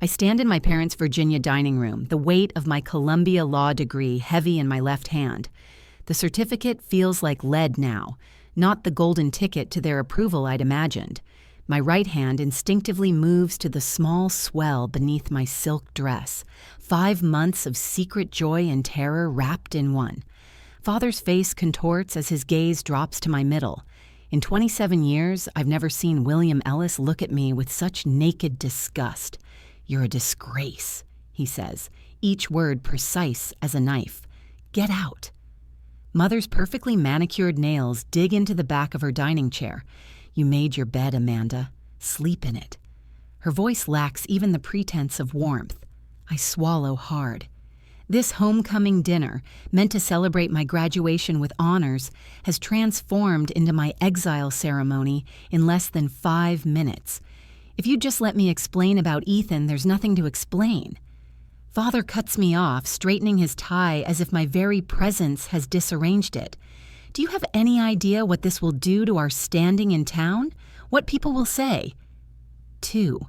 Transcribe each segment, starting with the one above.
I stand in my parents' Virginia dining room, the weight of my Columbia Law degree heavy in my left hand. The certificate feels like lead now, not the golden ticket to their approval I'd imagined. My right hand instinctively moves to the small swell beneath my silk dress. 5 months of secret joy and terror wrapped in one. Father's face contorts as his gaze drops to my middle. In 27 years, I've never seen William Ellis look at me with such naked disgust. "You're a disgrace," he says, each word precise as a knife. "Get out." Mother's perfectly manicured nails dig into the back of her dining chair. "You made your bed, Amanda. Sleep in it." Her voice lacks even the pretense of warmth. I swallow hard. This homecoming dinner, meant to celebrate my graduation with honors, has transformed into my exile ceremony in less than 5 minutes. If you'd just let me explain about Ethan, there's nothing to explain. Father cuts me off, straightening his tie as if my very presence has disarranged it. "Do you have any idea what this will do to our standing in town? What people will say?" 2.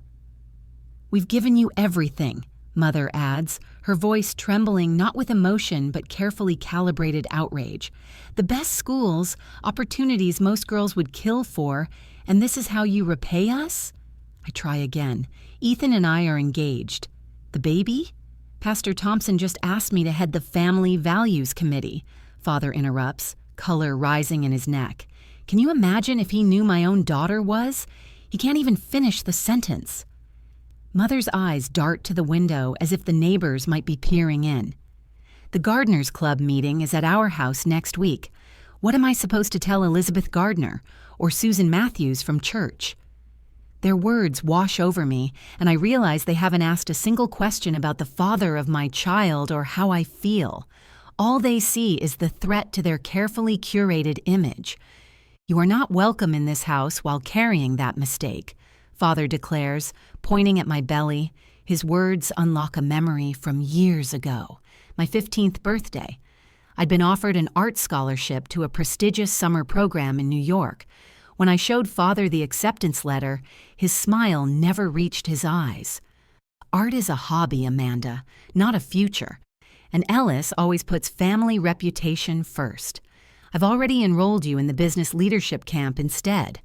"We've given you everything," Mother adds, her voice trembling not with emotion but carefully calibrated outrage. "The best schools, opportunities most girls would kill for, and this is how you repay us?" I try again. "Ethan and I are engaged." "The baby?" "Pastor Thompson just asked me to head the Family Values Committee," Father interrupts, color rising in his neck. "Can you imagine if he knew my own daughter was?" He can't even finish the sentence. Mother's eyes dart to the window as if the neighbors might be peering in. "The Gardeners Club meeting is at our house next week. What am I supposed to tell Elizabeth Gardner or Susan Matthews from church?" Their words wash over me, and I realize they haven't asked a single question about the father of my child or how I feel. All they see is the threat to their carefully curated image. "You are not welcome in this house while carrying that mistake," Father declares, pointing at my belly. His words unlock a memory from years ago, my 15th birthday. I'd been offered an art scholarship to a prestigious summer program in New York. When I showed Father the acceptance letter, his smile never reached his eyes. "Art is a hobby, Amanda, not a future. And Ellis always puts family reputation first. I've already enrolled you in the business leadership camp instead."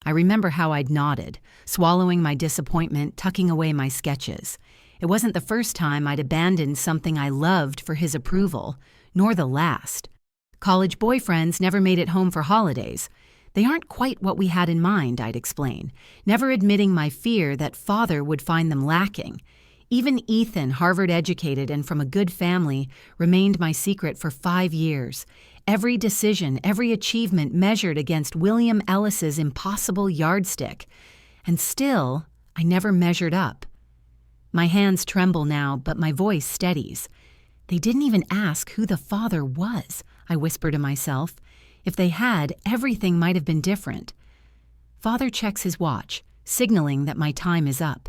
I remember how I'd nodded, swallowing my disappointment, tucking away my sketches. It wasn't the first time I'd abandoned something I loved for his approval, nor the last. College boyfriends never made it home for holidays. "They aren't quite what we had in mind," I'd explain, never admitting my fear that Father would find them lacking. Even Ethan, Harvard-educated and from a good family, remained my secret for 5 years. Every decision, every achievement measured against William Ellis's impossible yardstick. And still, I never measured up. My hands tremble now, but my voice steadies. "They didn't even ask who the father was," I whisper to myself. If they had, everything might have been different. Father checks his watch, signaling that my time is up.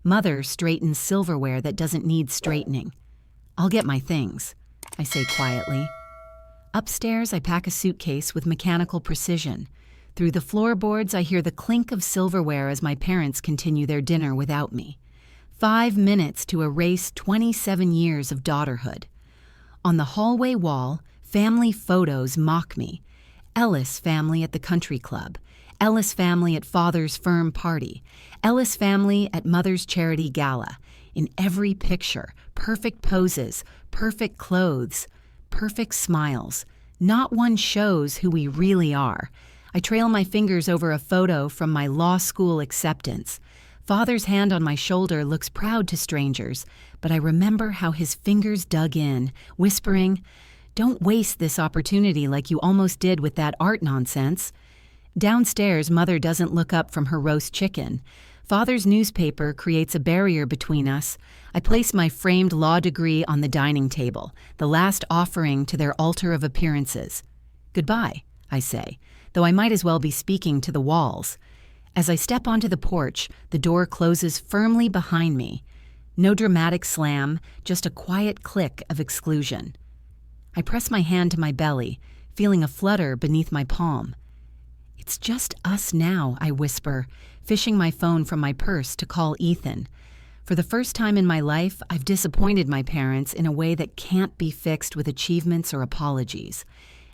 Mother straightens silverware that doesn't need straightening. "I'll get my things," I say quietly. Upstairs, I pack a suitcase with mechanical precision. Through the floorboards, I hear the clink of silverware as my parents continue their dinner without me. 5 minutes to erase 27 years of daughterhood. On the hallway wall, family photos mock me. Ellis family at the country club. Ellis family at Father's firm party. Ellis family at Mother's charity gala. In every picture, perfect poses, perfect clothes, perfect smiles. Not one shows who we really are. I trail my fingers over a photo from my law school acceptance. Father's hand on my shoulder looks proud to strangers, but I remember how his fingers dug in, whispering, "Don't waste this opportunity like you almost did with that art nonsense." Downstairs, Mother doesn't look up from her roast chicken. Father's newspaper creates a barrier between us. I place my framed law degree on the dining table, the last offering to their altar of appearances. "Goodbye," I say, though I might as well be speaking to the walls. As I step onto the porch, the door closes firmly behind me. No dramatic slam, just a quiet click of exclusion. I press my hand to my belly, feeling a flutter beneath my palm. "It's just us now," I whisper, fishing my phone from my purse to call Ethan. For the first time in my life, I've disappointed my parents in a way that can't be fixed with achievements or apologies.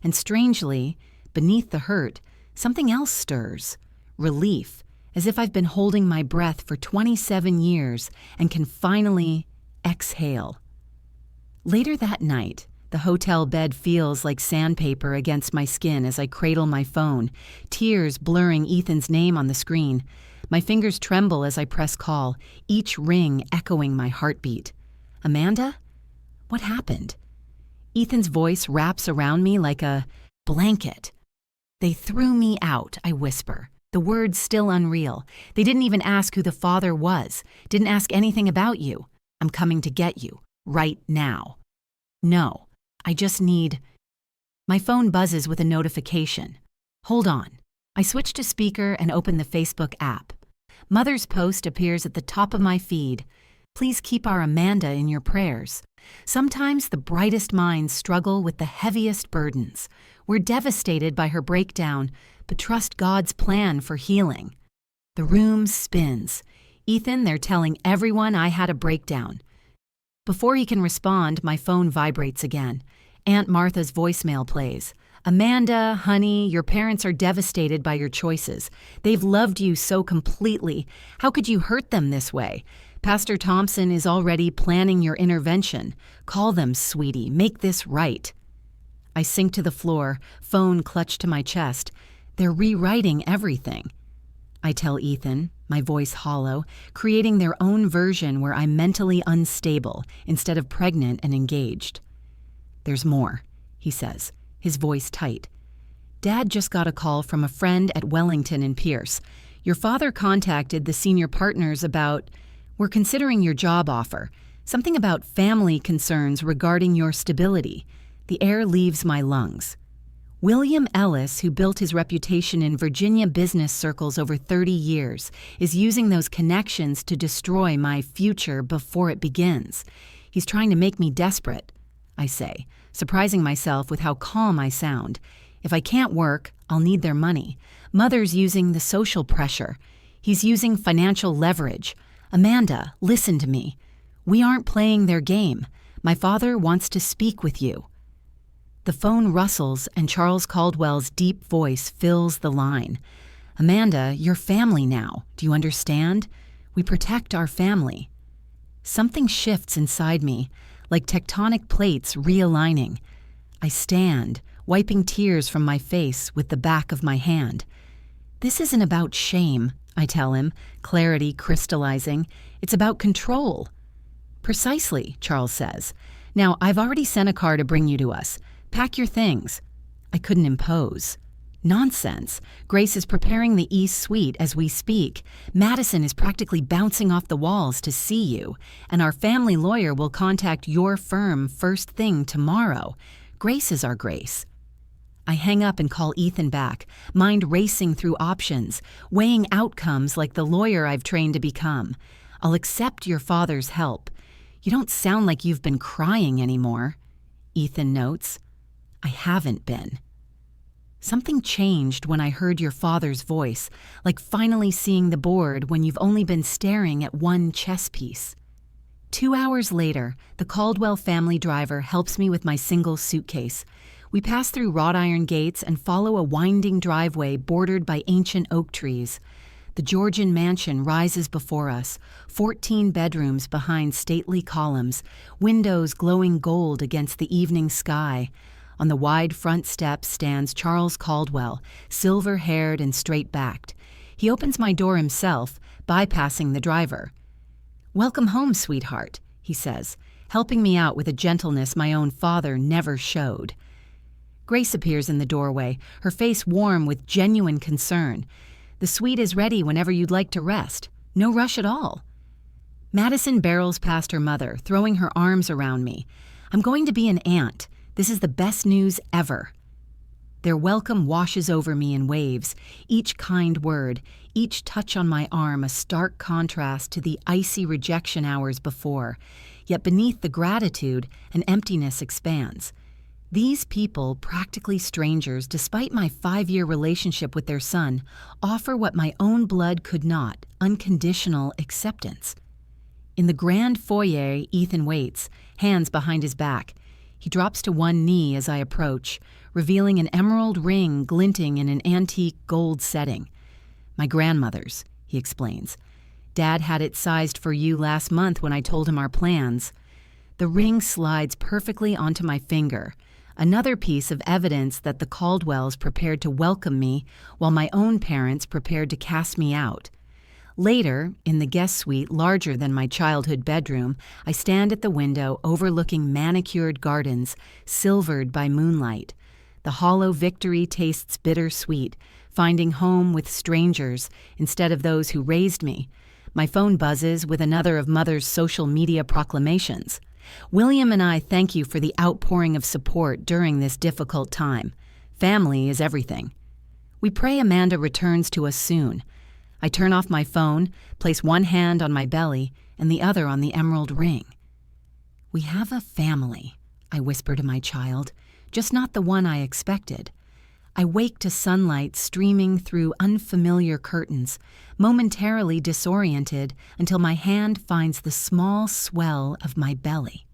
And strangely, beneath the hurt, something else stirs. Relief, as if I've been holding my breath for 27 years and can finally exhale. Later that night, the hotel bed feels like sandpaper against my skin as I cradle my phone, tears blurring Ethan's name on the screen. My fingers tremble as I press call, each ring echoing my heartbeat. Amanda? What happened? Ethan's voice wraps around me like a blanket. They threw me out, I whisper, the words still unreal. They didn't even ask who the father was, didn't ask anything about you. I'm coming to get you, right now. No, I just need... My phone buzzes with a notification. Hold on. I switch to speaker and open the Facebook app. Mother's post appears at the top of my feed. Please keep our Amanda in your prayers. Sometimes the brightest minds struggle with the heaviest burdens. We're devastated by her breakdown, but trust God's plan for healing. The room spins. Ethan, they're telling everyone I had a breakdown. Before he can respond, my phone vibrates again. Aunt Martha's voicemail plays. Amanda, honey, your parents are devastated by your choices. They've loved you so completely. How could you hurt them this way? Pastor Thompson is already planning your intervention. Call them, sweetie. Make this right. I sink to the floor, phone clutched to my chest. They're rewriting everything. I tell Ethan, my voice hollow, creating their own version where I'm mentally unstable instead of pregnant and engaged. There's more, he says, his voice tight. Dad just got a call from a friend at Wellington and Pierce. Your father contacted the senior partners about, we're considering your job offer, something about family concerns regarding your stability. The air leaves my lungs. William Ellis, who built his reputation in Virginia business circles over 30 years, is using those connections to destroy my future before it begins. He's trying to make me desperate, I say, surprising myself with how calm I sound. If I can't work, I'll need their money. Mother's using the social pressure. He's using financial leverage. Amanda, listen to me. We aren't playing their game. My father wants to speak with you. The phone rustles and Charles Caldwell's deep voice fills the line. Amanda, you're family now. Do you understand? We protect our family. Something shifts inside me, like tectonic plates realigning. I stand, wiping tears from my face with the back of my hand. This isn't about shame, I tell him, clarity crystallizing. It's about control. Precisely, Charles says. Now, I've already sent a car to bring you to us. Pack your things. I couldn't impose. Nonsense. Grace is preparing the East Suite as we speak. Madison is practically bouncing off the walls to see you, and our family lawyer will contact your firm first thing tomorrow. Grace is our Grace. I hang up and call Ethan back, mind racing through options, weighing outcomes like the lawyer I've trained to become. I'll accept your father's help. You don't sound like you've been crying anymore, Ethan notes. I haven't been. Something changed when I heard your father's voice, like finally seeing the board when you've only been staring at one chess piece. 2 hours later, the Caldwell family driver helps me with my single suitcase. We pass through wrought iron gates and follow a winding driveway bordered by ancient oak trees. The Georgian mansion rises before us, 14 bedrooms behind stately columns, windows glowing gold against the evening sky. On the wide front steps stands Charles Caldwell, silver-haired and straight-backed. He opens my door himself, bypassing the driver. "Welcome home, sweetheart," he says, helping me out with a gentleness my own father never showed. Grace appears in the doorway, her face warm with genuine concern. "The suite is ready whenever you'd like to rest. No rush at all." Madison barrels past her mother, throwing her arms around me. "I'm going to be an aunt. This is the best news ever." Their welcome washes over me in waves, each kind word, each touch on my arm a stark contrast to the icy rejection hours before. Yet beneath the gratitude, an emptiness expands. These people, practically strangers despite my 5-year relationship with their son, offer what my own blood could not, unconditional acceptance. In the grand foyer, Ethan waits, hands behind his back. He drops to one knee as I approach, revealing an emerald ring glinting in an antique gold setting. My grandmother's, he explains. Dad had it sized for you last month when I told him our plans. The ring slides perfectly onto my finger, another piece of evidence that the Caldwells prepared to welcome me while my own parents prepared to cast me out. Later, in the guest suite larger than my childhood bedroom, I stand at the window overlooking manicured gardens, silvered by moonlight. The hollow victory tastes bittersweet, finding home with strangers instead of those who raised me. My phone buzzes with another of Mother's social media proclamations. William and I thank you for the outpouring of support during this difficult time. Family is everything. We pray Amanda returns to us soon. I turn off my phone, place one hand on my belly and the other on the emerald ring. We have a family, I whisper to my child, just not the one I expected. I wake to sunlight streaming through unfamiliar curtains, momentarily disoriented until my hand finds the small swell of my belly.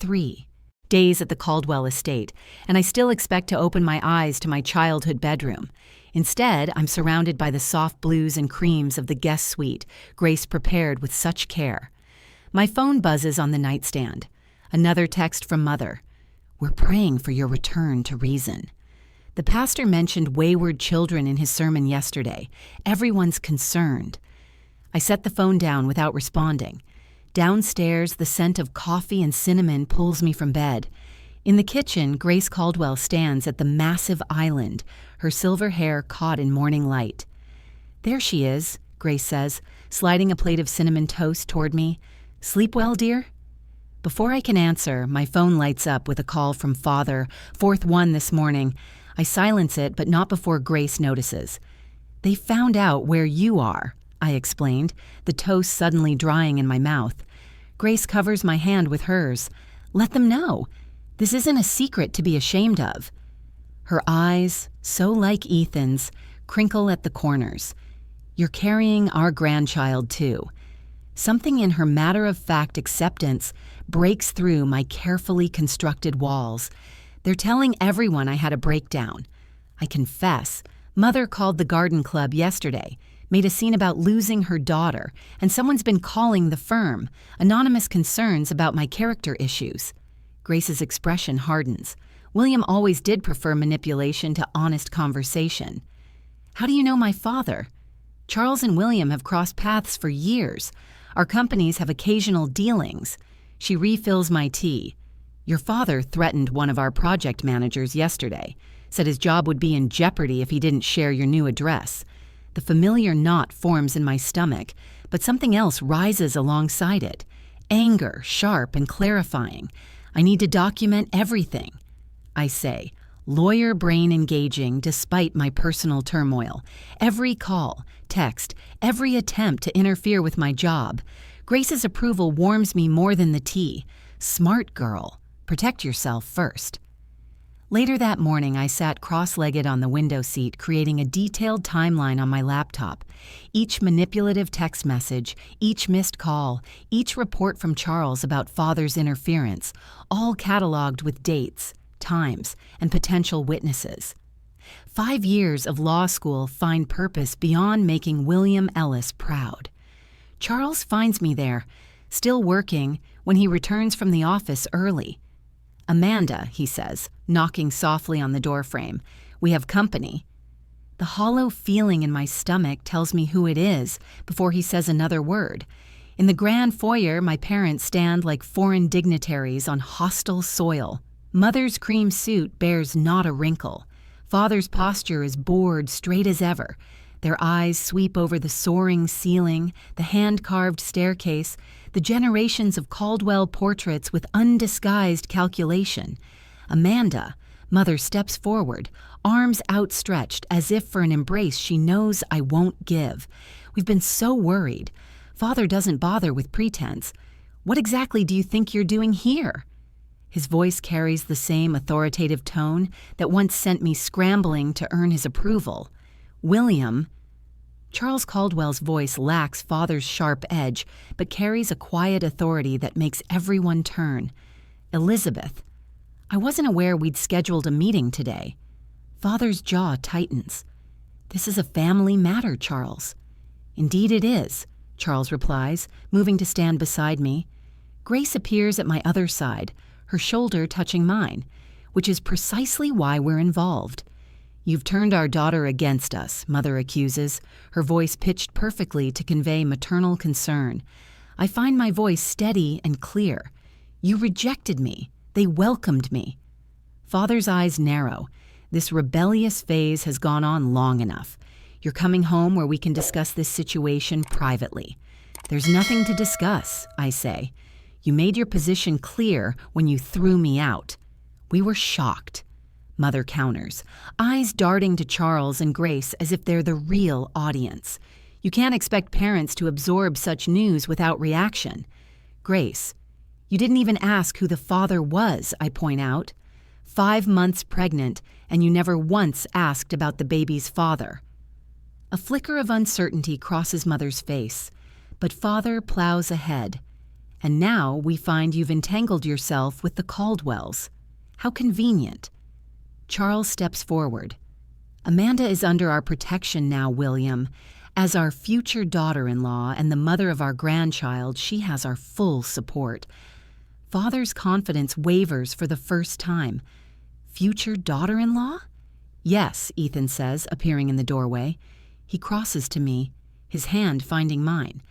3 days at the Caldwell estate, and I still expect to open my eyes to my childhood bedroom. Instead, I'm surrounded by the soft blues and creams of the guest suite Grace prepared with such care. My phone buzzes on the nightstand. Another text from Mother. We're praying for your return to reason. The pastor mentioned wayward children in his sermon yesterday. Everyone's concerned. I set the phone down without responding. Downstairs, the scent of coffee and cinnamon pulls me from bed. In the kitchen, Grace Caldwell stands at the massive island, her silver hair caught in morning light. There she is, Grace says, sliding a plate of cinnamon toast toward me. Sleep well, dear? Before I can answer, my phone lights up with a call from Father, fourth one this morning. I silence it, but not before Grace notices. They found out where you are, I explained, the toast suddenly drying in my mouth. Grace covers my hand with hers. Let them know. This isn't a secret to be ashamed of. Her eyes, so like Ethan's, crinkle at the corners. You're carrying our grandchild, too. Something in her matter-of-fact acceptance breaks through my carefully constructed walls. They're telling everyone I had a breakdown. I confess, Mother called the garden club yesterday, made a scene about losing her daughter, and someone's been calling the firm, anonymous concerns about my character issues. Grace's expression hardens. William always did prefer manipulation to honest conversation. How do you know my father? Charles and William have crossed paths for years. Our companies have occasional dealings. She refills my tea. Your father threatened one of our project managers yesterday, said his job would be in jeopardy if he didn't share your new address. The familiar knot forms in my stomach, but something else rises alongside it. Anger, sharp and clarifying. I need to document everything. I say, lawyer brain engaging despite my personal turmoil. Every call, text, every attempt to interfere with my job. Grace's approval warms me more than the tea. Smart girl. Protect yourself first. Later that morning, I sat cross-legged on the window seat, creating a detailed timeline on my laptop. Each manipulative text message, each missed call, each report from Charles about father's interference, all cataloged with dates, times, and potential witnesses. 5 years of law school find purpose beyond making William Ellis proud. Charles finds me there, still working, when he returns from the office early. Amanda, he says, knocking softly on the doorframe. We have company. The hollow feeling in my stomach tells me who it is before he says another word. In the grand foyer, my parents stand like foreign dignitaries on hostile soil. Mother's cream suit bears not a wrinkle. Father's posture is bored straight as ever. Their eyes sweep over the soaring ceiling, the hand-carved staircase, the generations of Caldwell portraits with undisguised calculation. Amanda, Mother steps forward, arms outstretched as if for an embrace she knows I won't give. We've been so worried. Father doesn't bother with pretense. What exactly do you think you're doing here? His voice carries the same authoritative tone that once sent me scrambling to earn his approval. William, Charles Caldwell's voice lacks Father's sharp edge, but carries a quiet authority that makes everyone turn. Elizabeth. I wasn't aware we'd scheduled a meeting today. Father's jaw tightens. This is a family matter, Charles. Indeed it is, Charles replies, moving to stand beside me. Grace appears at my other side, her shoulder touching mine, which is precisely why we're involved. You've turned our daughter against us, Mother accuses, her voice pitched perfectly to convey maternal concern. I find my voice steady and clear. You rejected me. They welcomed me. Father's eyes narrow. This rebellious phase has gone on long enough. You're coming home where we can discuss this situation privately. There's nothing to discuss, I say. You made your position clear when you threw me out. We were shocked. Mother counters, eyes darting to Charles and Grace as if they're the real audience. You can't expect parents to absorb such news without reaction. Grace, you didn't even ask who the father was, I point out. 5 months pregnant, and you never once asked about the baby's father. A flicker of uncertainty crosses Mother's face, but Father plows ahead. And now we find you've entangled yourself with the Caldwells. How convenient. Charles steps forward. Amanda is under our protection now, William. As our future daughter-in-law and the mother of our grandchild, she has our full support. Father's confidence wavers for the first time. Future daughter-in-law? Yes, Ethan says, appearing in the doorway. He crosses to me, his hand finding mine.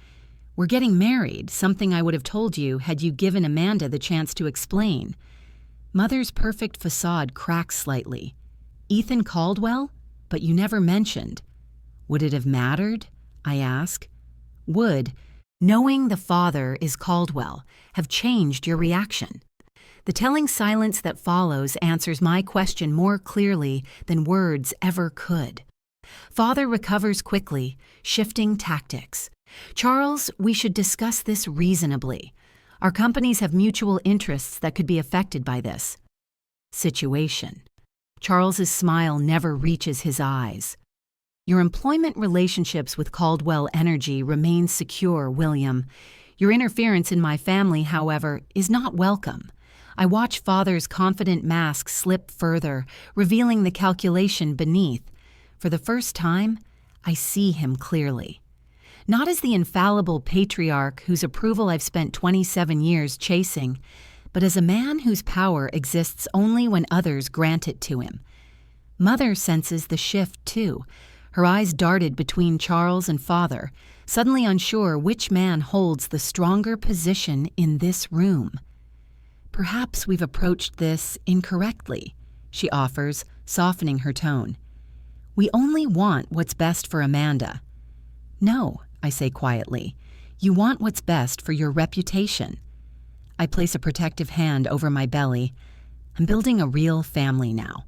We're getting married, something I would have told you had you given Amanda the chance to explain. Mother's perfect facade cracks slightly. Ethan Caldwell? But you never mentioned. Would it have mattered? I ask. Would, knowing the father is Caldwell, have changed your reaction? The telling silence that follows answers my question more clearly than words ever could. Father recovers quickly, shifting tactics. Charles, we should discuss this reasonably. Our companies have mutual interests that could be affected by this situation. Charles's smile never reaches his eyes. Your employment relationships with Caldwell Energy remain secure, William. Your interference in my family, however, is not welcome. I watch Father's confident mask slip further, revealing the calculation beneath. For the first time, I see him clearly. Not as the infallible patriarch whose approval I've spent 27 years chasing, but as a man whose power exists only when others grant it to him. Mother senses the shift, too. Her eyes darted between Charles and Father, suddenly unsure which man holds the stronger position in this room. Perhaps we've approached this incorrectly, she offers, softening her tone. We only want what's best for Amanda. No, I say quietly. You want what's best for your reputation. I place a protective hand over my belly. I'm building a real family now.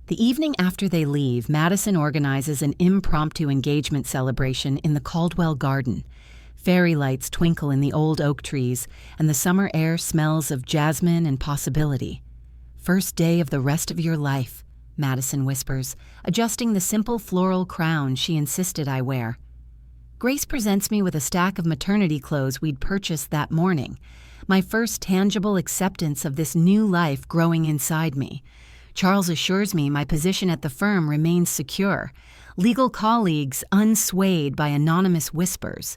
The evening after they leave, Madison organizes an impromptu engagement celebration in the Caldwell garden. Fairy lights twinkle in the old oak trees, and the summer air smells of jasmine and possibility. First day of the rest of your life, Madison whispers, adjusting the simple floral crown she insisted I wear. Grace presents me with a stack of maternity clothes we'd purchased that morning, my first tangible acceptance of this new life growing inside me. Charles assures me my position at the firm remains secure, legal colleagues unswayed by anonymous whispers.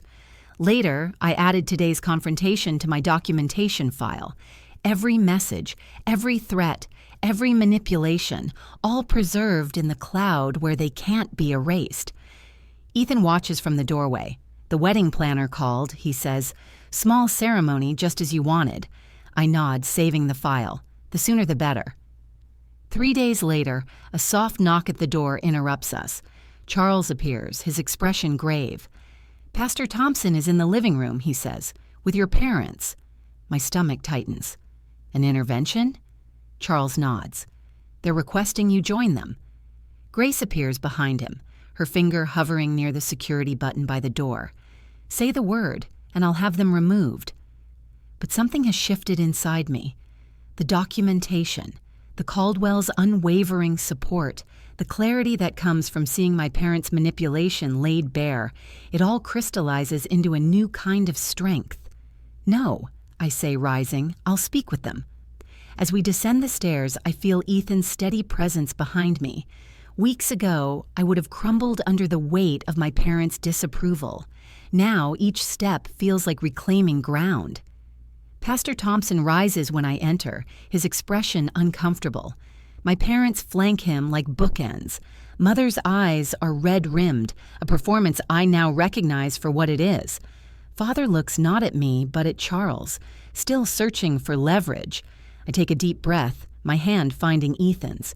Later, I added today's confrontation to my documentation file. Every message, every threat, every manipulation, all preserved in the cloud where they can't be erased. Ethan watches from the doorway. The wedding planner called, he says. Small ceremony, just as you wanted. I nod, saving the file. The sooner the better. 3 days later, a soft knock at the door interrupts us. Charles appears, his expression grave. Pastor Thompson is in the living room, he says, with your parents. My stomach tightens. An intervention? Charles nods. They're requesting you join them. Grace appears behind him, her finger hovering near the security button by the door. Say the word, and I'll have them removed. But something has shifted inside me. The documentation, The Caldwells' unwavering support, the clarity that comes from seeing my parents' manipulation laid bare, it all crystallizes into a new kind of strength. "No," I say, rising, "I'll speak with them." As we descend the stairs, I feel Ethan's steady presence behind me. Weeks ago, I would have crumbled under the weight of my parents' disapproval. Now, each step feels like reclaiming ground. Pastor Thompson rises when I enter, his expression uncomfortable. My parents flank him like bookends. Mother's eyes are red-rimmed, a performance I now recognize for what it is. Father looks not at me, but at Charles, still searching for leverage. I take a deep breath, my hand finding Ethan's.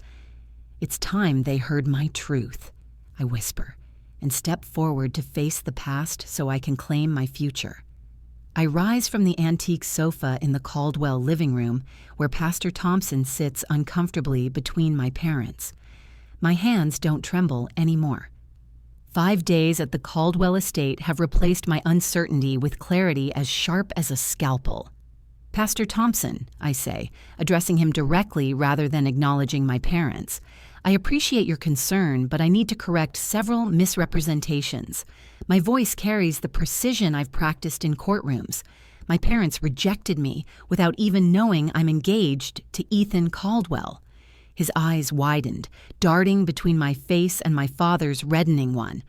"It's time they heard my truth," I whisper, and step forward to face the past so I can claim my future. I rise from the antique sofa in the Caldwell living room, where Pastor Thompson sits uncomfortably between my parents. My hands don't tremble anymore. 5 days at the Caldwell estate have replaced my uncertainty with clarity as sharp as a scalpel. "Pastor Thompson," I say, addressing him directly rather than acknowledging my parents, "I appreciate your concern, but I need to correct several misrepresentations. My voice carries the precision I've practiced in courtrooms. My parents rejected me without even knowing I'm engaged to Ethan Caldwell." His eyes widened, darting between my face and my father's reddening one.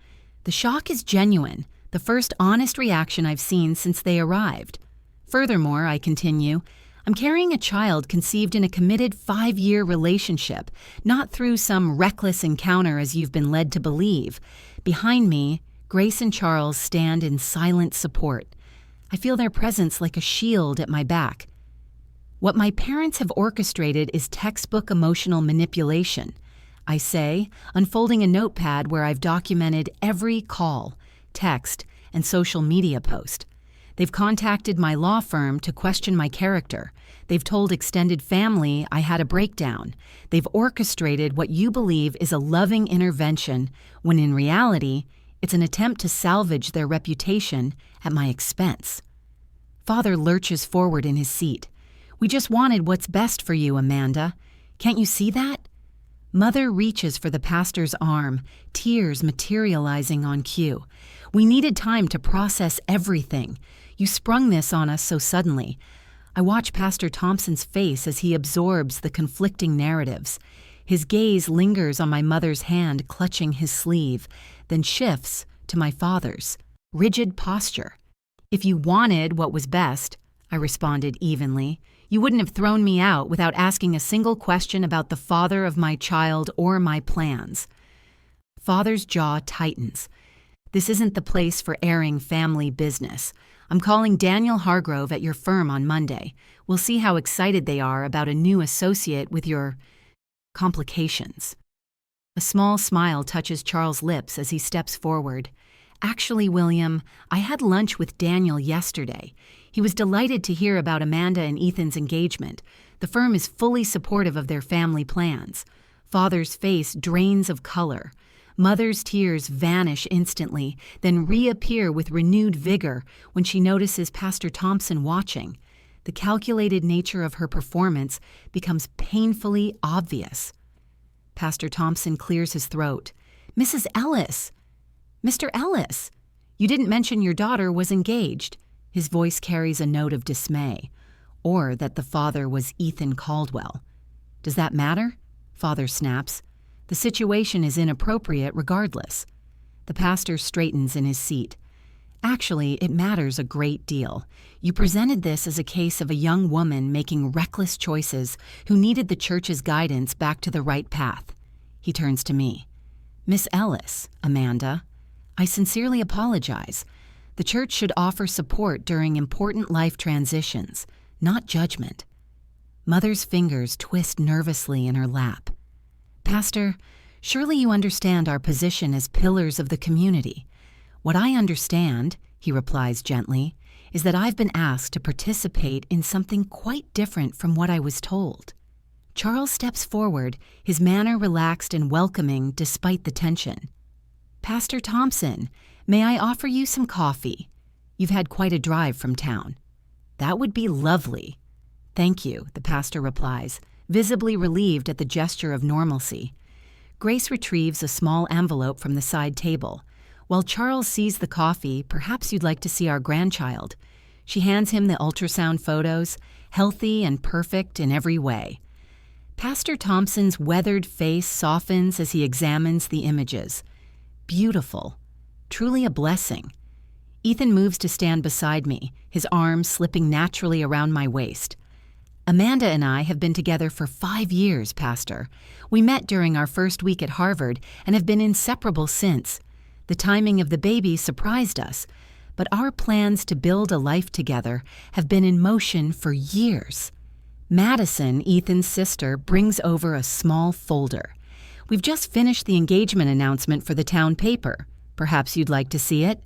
"The shock is genuine, the first honest reaction I've seen since they arrived. Furthermore," I continue, "I'm carrying a child conceived in a committed 5-year relationship, not through some reckless encounter as you've been led to believe. Behind me, Grace and Charles stand in silent support. I feel their presence like a shield at my back. What my parents have orchestrated is textbook emotional manipulation," I say, unfolding a notepad where I've documented every call, text, and social media post. "They've contacted my law firm to question my character. They've told extended family I had a breakdown. They've orchestrated what you believe is a loving intervention, when in reality, it's an attempt to salvage their reputation at my expense." Father lurches forward in his seat. "We just wanted what's best for you, Amanda. Can't you see that?" Mother reaches for the pastor's arm, tears materializing on cue. "We needed time to process everything. You sprung this on us so suddenly." I watch Pastor Thompson's face as he absorbs the conflicting narratives. His gaze lingers on my mother's hand clutching his sleeve, then shifts to my father's rigid posture. "If you wanted what was best," I responded evenly, "you wouldn't have thrown me out without asking a single question about the father of my child or my plans." Father's jaw tightens. "This isn't the place for airing family business. I'm calling Daniel Hargrove at your firm on Monday. We'll see how excited they are about a new associate with your complications." A small smile touches Charles' lips as he steps forward. "Actually, William, I had lunch with Daniel yesterday. He was delighted to hear about Amanda and Ethan's engagement. The firm is fully supportive of their family plans." Father's face drains of color. Mother's tears vanish instantly, then reappear with renewed vigor when she notices Pastor Thompson watching. The calculated nature of her performance becomes painfully obvious. Pastor Thompson clears his throat. "Mrs. Ellis! Mr. Ellis! You didn't mention your daughter was engaged." His voice carries a note of dismay. "Or that the father was Ethan Caldwell." "Does that matter?" Father snaps. "The situation is inappropriate regardless." The pastor straightens in his seat. "Actually, it matters a great deal. You presented this as a case of a young woman making reckless choices who needed the church's guidance back to the right path." He turns to me. "Miss Ellis, Amanda, I sincerely apologize. The church should offer support during important life transitions, not judgment." Mother's fingers twist nervously in her lap. "Pastor, surely you understand our position as pillars of the community. What I understand," he replies gently, "is that I've been asked to participate in something quite different from what I was told." Charles steps forward, his manner relaxed and welcoming despite the tension. "Pastor Thompson, may I offer you some coffee? You've had quite a drive from town." "That would be lovely." "Thank you," the pastor replies, visibly relieved at the gesture of normalcy. Grace retrieves a small envelope from the side table. While Charles sees the coffee, perhaps you'd like to see our grandchild. She hands him the ultrasound photos, healthy and perfect in every way. Pastor Thompson's weathered face softens as he examines the images. Beautiful. Truly a blessing. Ethan moves to stand beside me, his arms slipping naturally around my waist. Amanda and I have been together for 5 years, Pastor. We met during our first week at Harvard and have been inseparable since. The timing of the baby surprised us, but our plans to build a life together have been in motion for years. Madison, Ethan's sister, brings over a small folder. We've just finished the engagement announcement for the town paper. Perhaps you'd like to see it?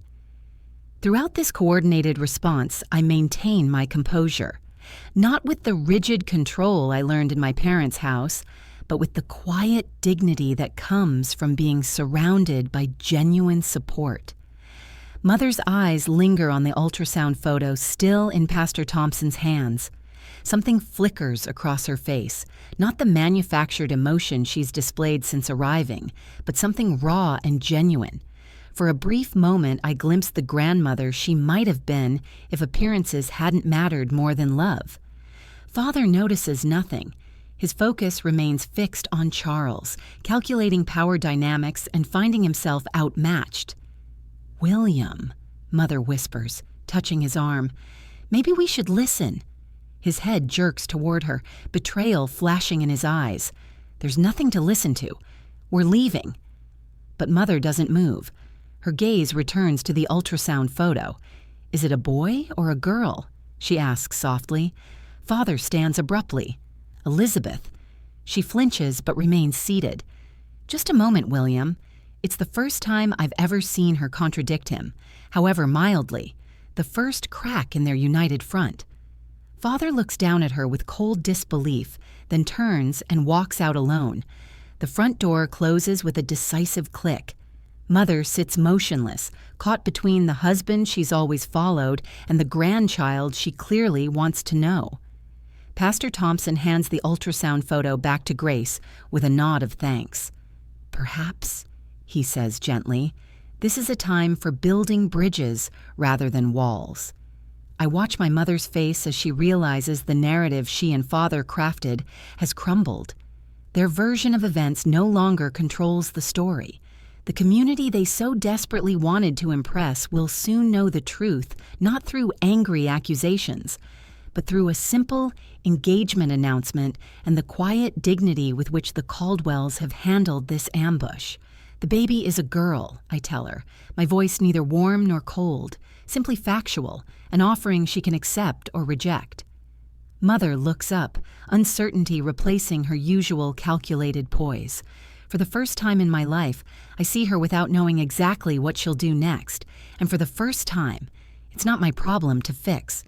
Throughout this coordinated response, I maintain my composure. Not with the rigid control I learned in my parents' house, but with the quiet dignity that comes from being surrounded by genuine support. Mother's eyes linger on the ultrasound photo still in Pastor Thompson's hands. Something flickers across her face, not the manufactured emotion she's displayed since arriving, but something raw and genuine. For a brief moment, I glimpsed the grandmother she might have been if appearances hadn't mattered more than love. Father notices nothing. His focus remains fixed on Charles, calculating power dynamics and finding himself outmatched. "William," Mother whispers, touching his arm. "Maybe we should listen." His head jerks toward her, betrayal flashing in his eyes. There's nothing to listen to. We're leaving. But Mother doesn't move. Her gaze returns to the ultrasound photo. "Is it a boy or a girl?" she asks softly. Father stands abruptly. "Elizabeth." She flinches but remains seated. "Just a moment, William." It's the first time I've ever seen her contradict him, however mildly, the first crack in their united front. Father looks down at her with cold disbelief, then turns and walks out alone. The front door closes with a decisive click. Mother sits motionless, caught between the husband she's always followed and the grandchild she clearly wants to know. Pastor Thompson hands the ultrasound photo back to Grace with a nod of thanks. "Perhaps," he says gently, "this is a time for building bridges rather than walls." I watch my mother's face as she realizes the narrative she and Father crafted has crumbled. Their version of events no longer controls the story. The community they so desperately wanted to impress will soon know the truth, not through angry accusations, but through a simple engagement announcement and the quiet dignity with which the Caldwells have handled this ambush. "The baby is a girl," I tell her, my voice neither warm nor cold, simply factual, an offering she can accept or reject. Mother looks up, uncertainty replacing her usual calculated poise. For the first time in my life, I see her without knowing exactly what she'll do next, and for the first time, it's not my problem to fix.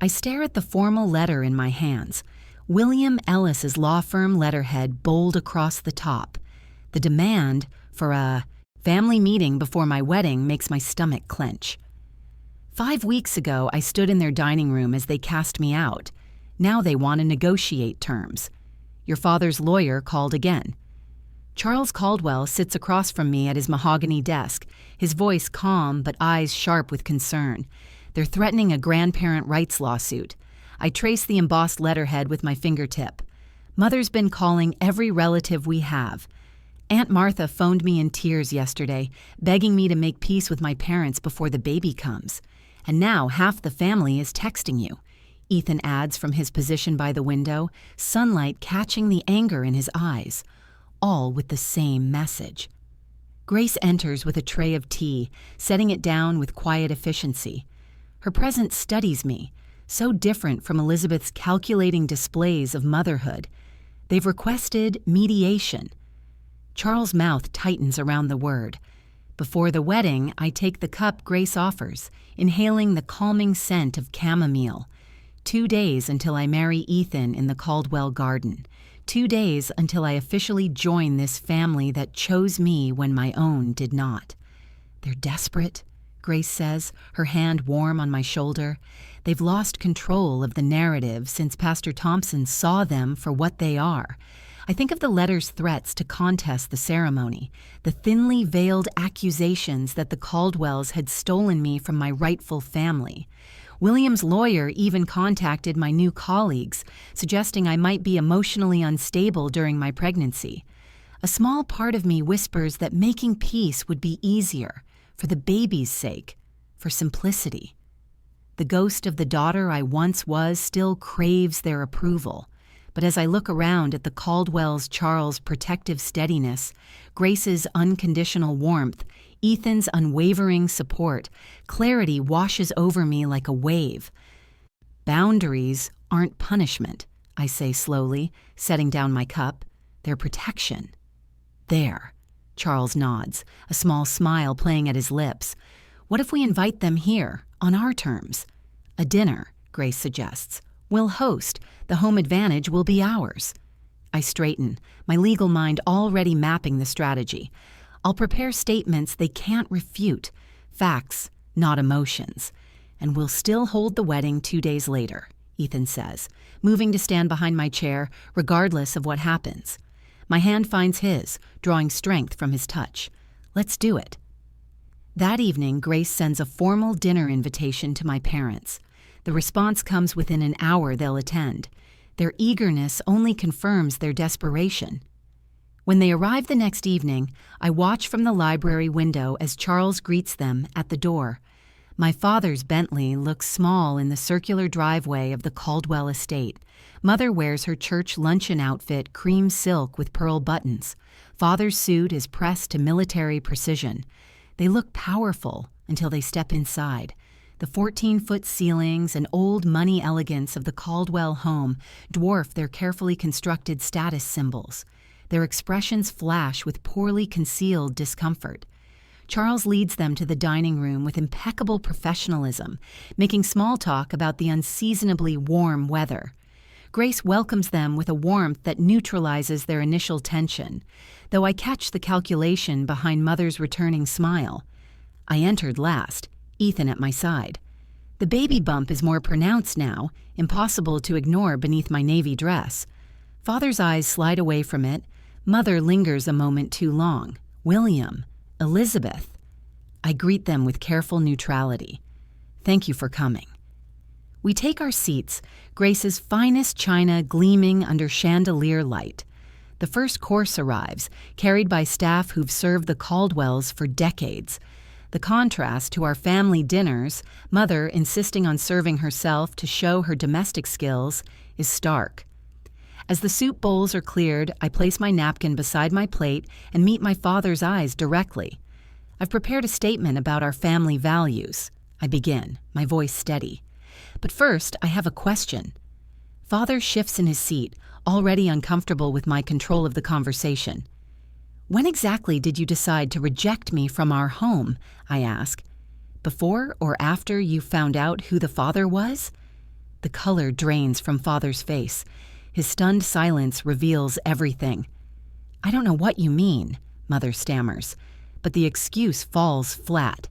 I stare at the formal letter in my hands, William Ellis's law firm letterhead bold across the top. The demand for a family meeting before my wedding makes my stomach clench. 5 weeks ago, I stood in their dining room as they cast me out. Now they want to negotiate terms. Your father's lawyer called again. Charles Caldwell sits across from me at his mahogany desk, his voice calm but eyes sharp with concern. They're threatening a grandparent rights lawsuit. I trace the embossed letterhead with my fingertip. Mother's been calling every relative we have. Aunt Martha phoned me in tears yesterday, begging me to make peace with my parents before the baby comes. And now half the family is texting you. Ethan adds from his position by the window, sunlight catching the anger in his eyes. All with the same message. Grace enters with a tray of tea, setting it down with quiet efficiency. Her presence studies me, so different from Elizabeth's calculating displays of motherhood. They've requested mediation. Charles' mouth tightens around the word. Before the wedding, I take the cup Grace offers, inhaling the calming scent of chamomile. 2 days until I marry Ethan in the Caldwell garden. 2 days until I officially join this family that chose me when my own did not. They're desperate, Grace says, her hand warm on my shoulder. They've lost control of the narrative since Pastor Thompson saw them for what they are. I think of the letter's threats to contest the ceremony, the thinly veiled accusations that the Caldwells had stolen me from my rightful family. William's lawyer even contacted my new colleagues, suggesting I might be emotionally unstable during my pregnancy. A small part of me whispers that making peace would be easier, for the baby's sake, for simplicity. The ghost of the daughter I once was still craves their approval. But as I look around at the Caldwells' Charles' protective steadiness, Grace's unconditional warmth, Ethan's unwavering support, clarity washes over me like a wave. Boundaries aren't punishment, I say slowly, setting down my cup. They're protection. There. Charles nods, a small smile playing at his lips. What if we invite them here, on our terms? A dinner, Grace suggests. We'll host. The home advantage will be ours. I straighten, my legal mind already mapping the strategy. I'll prepare statements they can't refute, facts, not emotions. And we'll still hold the wedding 2 days later, Ethan says, moving to stand behind my chair, regardless of what happens. My hand finds his, drawing strength from his touch. Let's do it. That evening, Grace sends a formal dinner invitation to my parents. The response comes within an hour they'll attend. Their eagerness only confirms their desperation. When they arrive the next evening, I watch from the library window as Charles greets them at the door. My father's Bentley looks small in the circular driveway of the Caldwell estate. Mother wears her church luncheon outfit, cream silk with pearl buttons. Father's suit is pressed to military precision. They look powerful until they step inside. The 14-foot ceilings and old money elegance of the Caldwell home dwarf their carefully constructed status symbols. Their expressions flash with poorly concealed discomfort. Charles leads them to the dining room with impeccable professionalism, making small talk about the unseasonably warm weather. Grace welcomes them with a warmth that neutralizes their initial tension, though I catch the calculation behind Mother's returning smile. I entered last, Ethan at my side. The baby bump is more pronounced now, impossible to ignore beneath my navy dress. Father's eyes slide away from it. Mother lingers a moment too long. William, Elizabeth. I greet them with careful neutrality. Thank you for coming. We take our seats, Grace's finest china gleaming under chandelier light. The first course arrives, carried by staff who've served the Caldwells for decades. The contrast to our family dinners, Mother insisting on serving herself to show her domestic skills, is stark. As the soup bowls are cleared, I place my napkin beside my plate and meet my father's eyes directly. I've prepared a statement about our family values. I begin, my voice steady. But first, I have a question. Father shifts in his seat, already uncomfortable with my control of the conversation. When exactly did you decide to reject me from our home? I ask. Before or after you found out who the father was? The color drains from Father's face. His stunned silence reveals everything. I don't know what you mean, Mother stammers, but the excuse falls flat.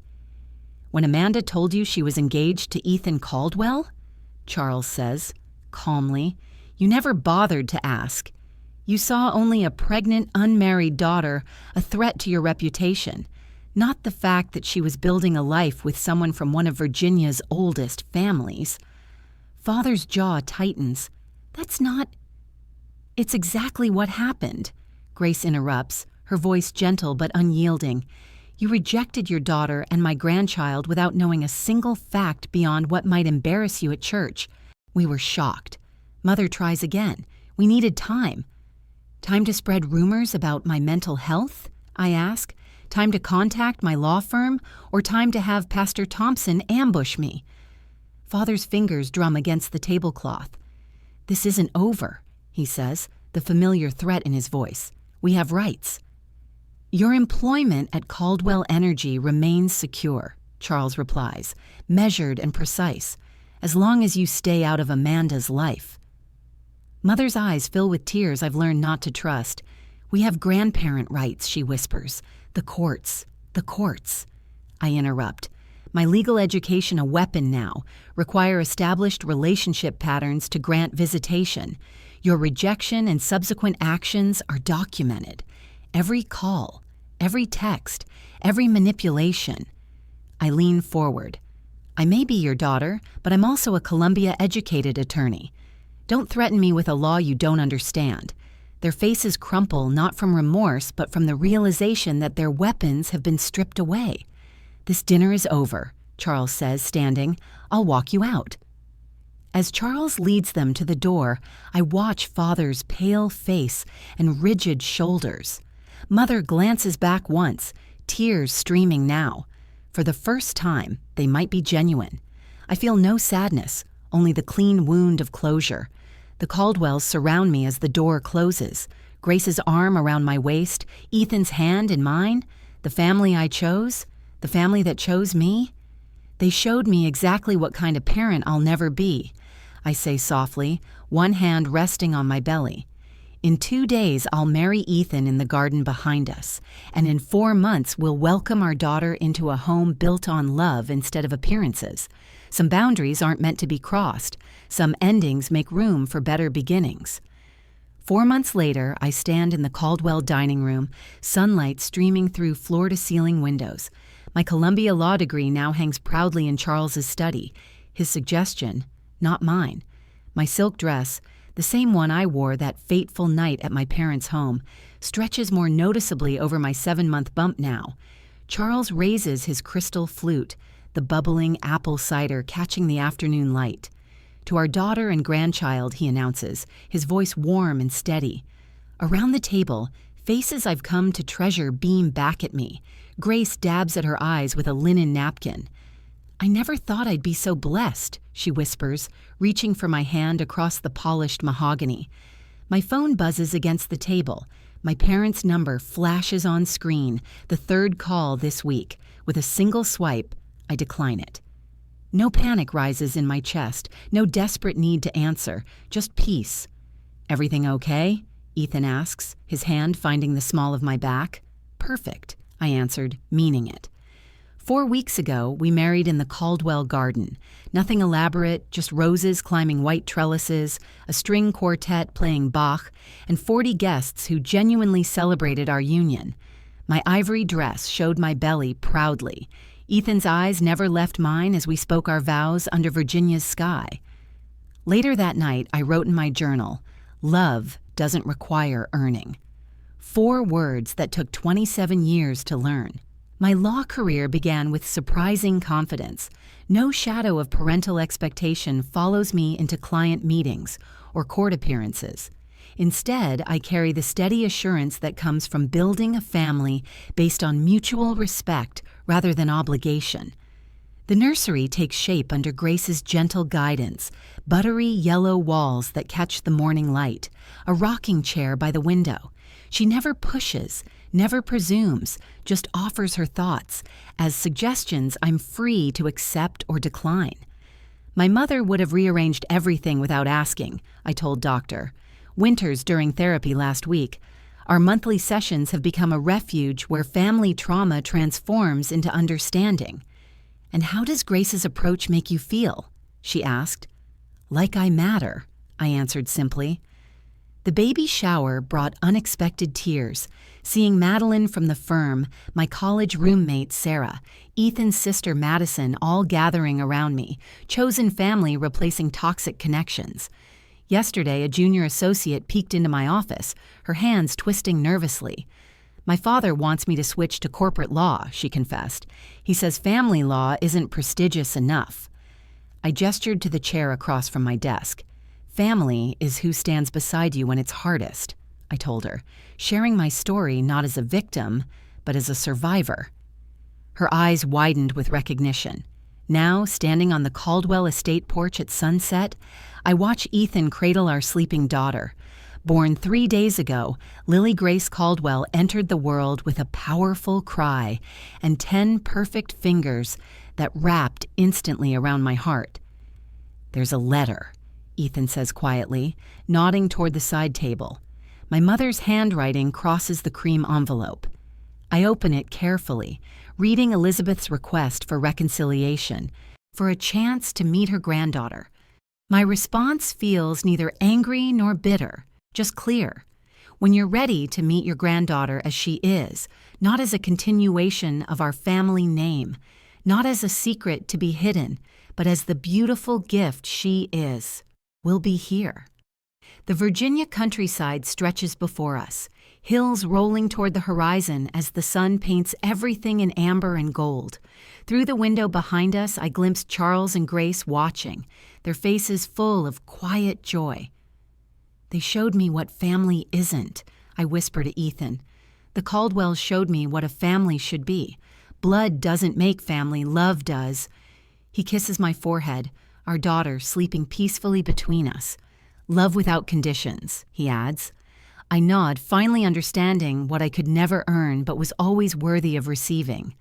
When Amanda told you she was engaged to Ethan Caldwell? Charles says, calmly. You never bothered to ask. You saw only a pregnant, unmarried daughter, a threat to your reputation, not the fact that she was building a life with someone from one of Virginia's oldest families. Father's jaw tightens. That's not... It's exactly what happened, Grace interrupts, her voice gentle but unyielding. You rejected your daughter and my grandchild without knowing a single fact beyond what might embarrass you at church. We were shocked. Mother tries again. We needed time. Time to spread rumors about my mental health? I ask. Time to contact my law firm? Or time to have Pastor Thompson ambush me? Father's fingers drum against the tablecloth. This isn't over, he says, the familiar threat in his voice. We have rights. Your employment at Caldwell Energy remains secure, Charles replies, measured and precise, as long as you stay out of Amanda's life. Mother's eyes fill with tears I've learned not to trust. We have grandparent rights, she whispers. The courts. I interrupt. My legal education a weapon now, require established relationship patterns to grant visitation. Your rejection and subsequent actions are documented. Every call, every text, every manipulation. I lean forward. I may be your daughter, but I'm also a Columbia-educated attorney. Don't threaten me with a law you don't understand. Their faces crumple not from remorse, but from the realization that their weapons have been stripped away. This dinner is over, Charles says, standing. I'll walk you out. As Charles leads them to the door, I watch Father's pale face and rigid shoulders. Mother glances back once, tears streaming now. For the first time, they might be genuine. I feel no sadness, only the clean wound of closure. The Caldwells surround me as the door closes. Grace's arm around my waist, Ethan's hand in mine. The family I chose, the family that chose me. They showed me exactly what kind of parent I'll never be. I say softly, one hand resting on my belly. In 2 days, I'll marry Ethan in the garden behind us, and in 4 months, we'll welcome our daughter into a home built on love instead of appearances. Some boundaries aren't meant to be crossed. Some endings make room for better beginnings. 4 months later, I stand in the Caldwell dining room, sunlight streaming through floor-to-ceiling windows. My Columbia law degree now hangs proudly in Charles's study, his suggestion, not mine. My silk dress, the same one I wore that fateful night at my parents' home, stretches more noticeably over my 7-month bump now. Charles raises his crystal flute, the bubbling apple cider catching the afternoon light. To our daughter and grandchild, he announces, his voice warm and steady. Around the table, faces I've come to treasure beam back at me. Grace dabs at her eyes with a linen napkin. I never thought I'd be so blessed, she whispers, reaching for my hand across the polished mahogany. My phone buzzes against the table. My parents' number flashes on screen, the 3rd call this week. With a single swipe, I decline it. No panic rises in my chest, no desperate need to answer, just peace. Everything okay? Ethan asks, his hand finding the small of my back. Perfect, I answered, meaning it. 4 weeks ago, we married in the Caldwell garden. Nothing elaborate, just roses climbing white trellises, a string quartet playing Bach, and 40 guests who genuinely celebrated our union. My ivory dress showed my belly proudly. Ethan's eyes never left mine as we spoke our vows under Virginia's sky. Later that night, I wrote in my journal, "Love doesn't require earning." 4 words that took 27 years to learn. My law career began with surprising confidence. No shadow of parental expectation follows me into client meetings or court appearances. Instead, I carry the steady assurance that comes from building a family based on mutual respect rather than obligation. The nursery takes shape under Grace's gentle guidance, buttery yellow walls that catch the morning light, a rocking chair by the window. She never pushes, never presumes, just offers her thoughts. As suggestions, I'm free to accept or decline. My mother would have rearranged everything without asking, I told Doctor. Winters during therapy last week. Our monthly sessions have become a refuge where family trauma transforms into understanding. And how does Grace's approach make you feel? She asked. Like I matter, I answered simply. The baby shower brought unexpected tears, seeing Madeline from the firm, my college roommate Sarah, Ethan's sister Madison all gathering around me, chosen family replacing toxic connections. Yesterday, a junior associate peeked into my office, her hands twisting nervously. My father wants me to switch to corporate law, she confessed. He says family law isn't prestigious enough. I gestured to the chair across from my desk. Family is who stands beside you when it's hardest, I told her, sharing my story not as a victim, but as a survivor. Her eyes widened with recognition. Now, standing on the Caldwell estate porch at sunset, I watch Ethan cradle our sleeping daughter. Born 3 days ago, Lily Grace Caldwell entered the world with a powerful cry and 10 perfect fingers that wrapped instantly around my heart. There's a letter, Ethan says quietly, nodding toward the side table. My mother's handwriting crosses the cream envelope. I open it carefully, reading Elizabeth's request for reconciliation, for a chance to meet her granddaughter. My response feels neither angry nor bitter, just clear. When you're ready to meet your granddaughter as she is, not as a continuation of our family name, not as a secret to be hidden, but as the beautiful gift she is, we'll be here. The Virginia countryside stretches before us, hills rolling toward the horizon as the sun paints everything in amber and gold. Through the window behind us, I glimpse Charles and Grace watching, their faces full of quiet joy. "They showed me what family isn't," I whisper to Ethan. "The Caldwells showed me what a family should be. Blood doesn't make family, love does." He kisses my forehead, our daughter sleeping peacefully between us. "Love without conditions," he adds. I nod, finally understanding what I could never earn but was always worthy of receiving.